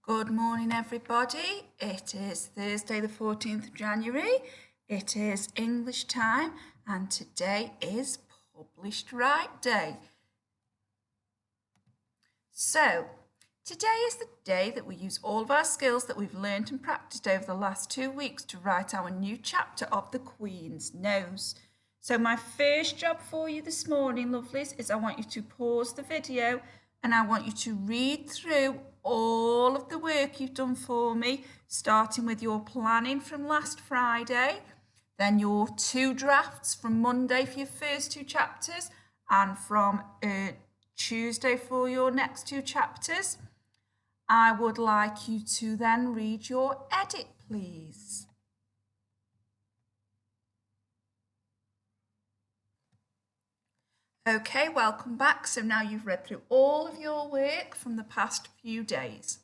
Good morning, everybody. It is Thursday, the 14th of January. It is English time, and today is Published Right Day. So, today is the day that we use all of our skills that we've learned and practiced over the last 2 weeks to write our new chapter of The Queen's Nose. So my first job for you this morning, lovelies, is I want you to pause the video and I want you to read through all of the work you've done for me, starting with your planning from last Friday, then your 2 drafts from Monday for your first 2 chapters, and from Tuesday for your next 2 chapters. I would like you to then read your edit, please. Okay, welcome back. So now you've read through all of your work from the past few days.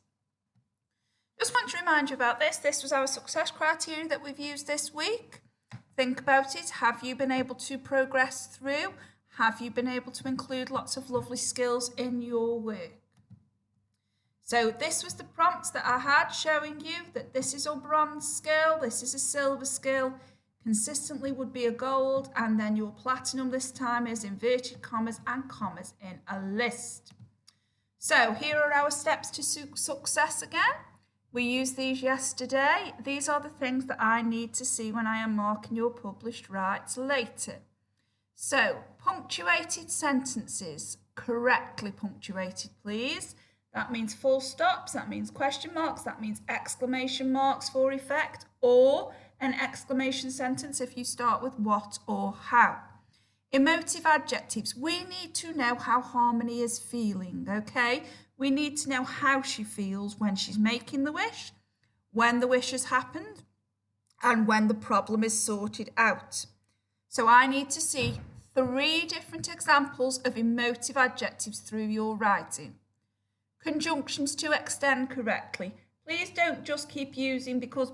Just want to remind you about this. This was our success criteria that we've used this week. Think about it. Have you been able to progress through? Have you been able to include lots of lovely skills in your work? So this was the prompts that I had showing you that this is a bronze skill, this is a silver skill, consistently would be a gold, and then your platinum this time is inverted commas and commas in a list. So here are our steps to success again. We used these yesterday. These are the things that I need to see when I am marking your published rights later. So, punctuated sentences, correctly punctuated, please. That means full stops, that means question marks, that means exclamation marks for effect, or an exclamation sentence if you start with what or how. Emotive adjectives. We need to know how Harmony is feeling, okay? We need to know how she feels when she's making the wish, when the wish has happened, and when the problem is sorted out. So I need to see 3 different examples of emotive adjectives through your writing. Conjunctions to extend correctly. Please don't just keep using because.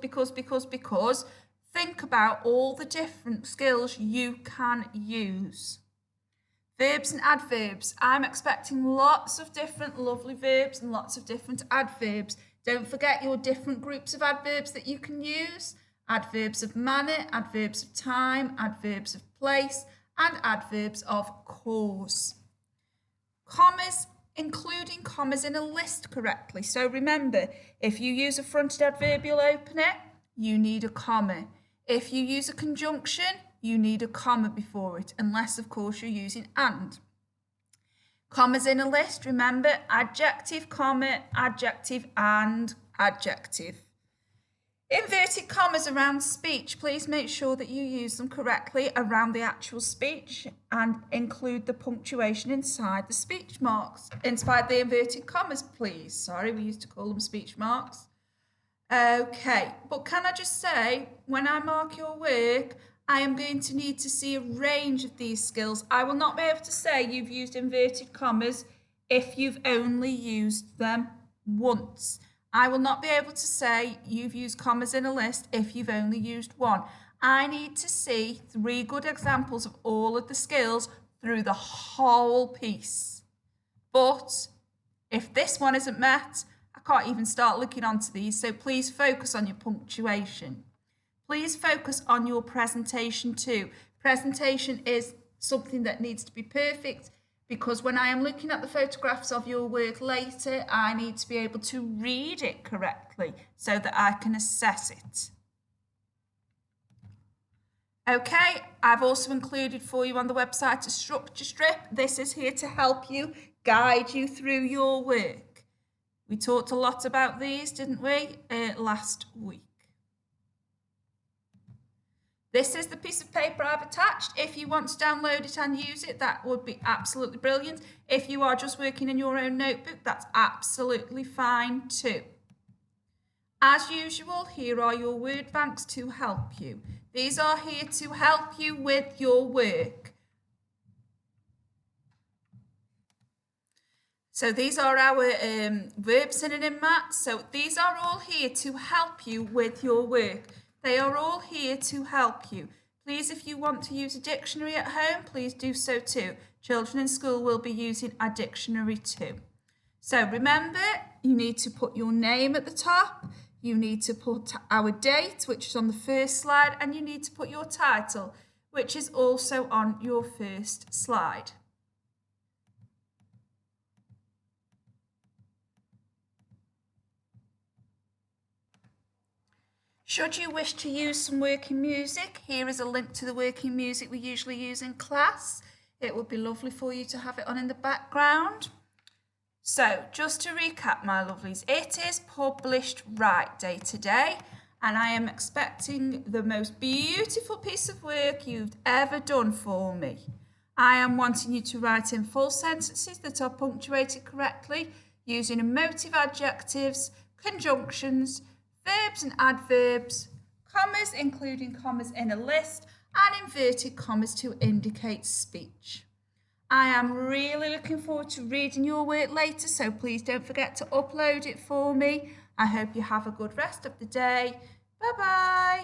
Think about all the different skills you can use. Verbs and adverbs. I'm expecting lots of different lovely verbs and lots of different adverbs. Don't forget your different groups of adverbs that you can use. Adverbs of manner, adverbs of time, adverbs of place, and adverbs of cause. Commas, including commas in a list correctly. So remember, if you use a fronted adverbial opener, you need a comma. If you use a conjunction, you need a comma before it, unless of course you're using and. Commas in a list, remember, adjective, comma, adjective, and adjective. Inverted commas around speech, please make sure that you use them correctly around the actual speech and include the punctuation inside the speech marks, inside the inverted commas, please. Sorry, we used to call them speech marks. Okay, but can I just say, when I mark your work, I am going to need to see a range of these skills. I will not be able to say you've used inverted commas if you've only used them once. I will not be able to say you've used commas in a list if you've only used one. I need to see 3 good examples of all of the skills through the whole piece. But if this one isn't met, I can't even start looking onto these, so please focus on your punctuation. Please focus on your presentation too. Presentation is something that needs to be perfect, because when I am looking at the photographs of your work later, I need to be able to read it correctly so that I can assess it. Okay, I've also included for you on the website a structure strip. This is here to help you, guide you through your work. We talked a lot about these, didn't we, last week. This is the piece of paper I've attached. If you want to download it and use it, that would be absolutely brilliant. If you are just working in your own notebook, that's absolutely fine too. As usual, here are your word banks to help you. These are here to help you with your work. So these are our verb synonym mats. So these are all here to help you with your work. They are all here to help you. Please, if you want to use a dictionary at home, please do so too. Children in school will be using a dictionary too. So remember, you need to put your name at the top, you need to put our date, which is on the first slide, and you need to put your title, which is also on your first slide. Should you wish to use some working music, here is a link to the working music we usually use in class. It would be lovely for you to have it on in the background. So, just to recap, my lovelies, it is published right day today, and I am expecting the most beautiful piece of work you've ever done for me. I am wanting you to write in full sentences that are punctuated correctly using emotive adjectives, conjunctions, verbs and adverbs, commas including commas in a list, and inverted commas to indicate speech. I am really looking forward to reading your work later, so please don't forget to upload it for me. I hope you have a good rest of the day. Bye-bye.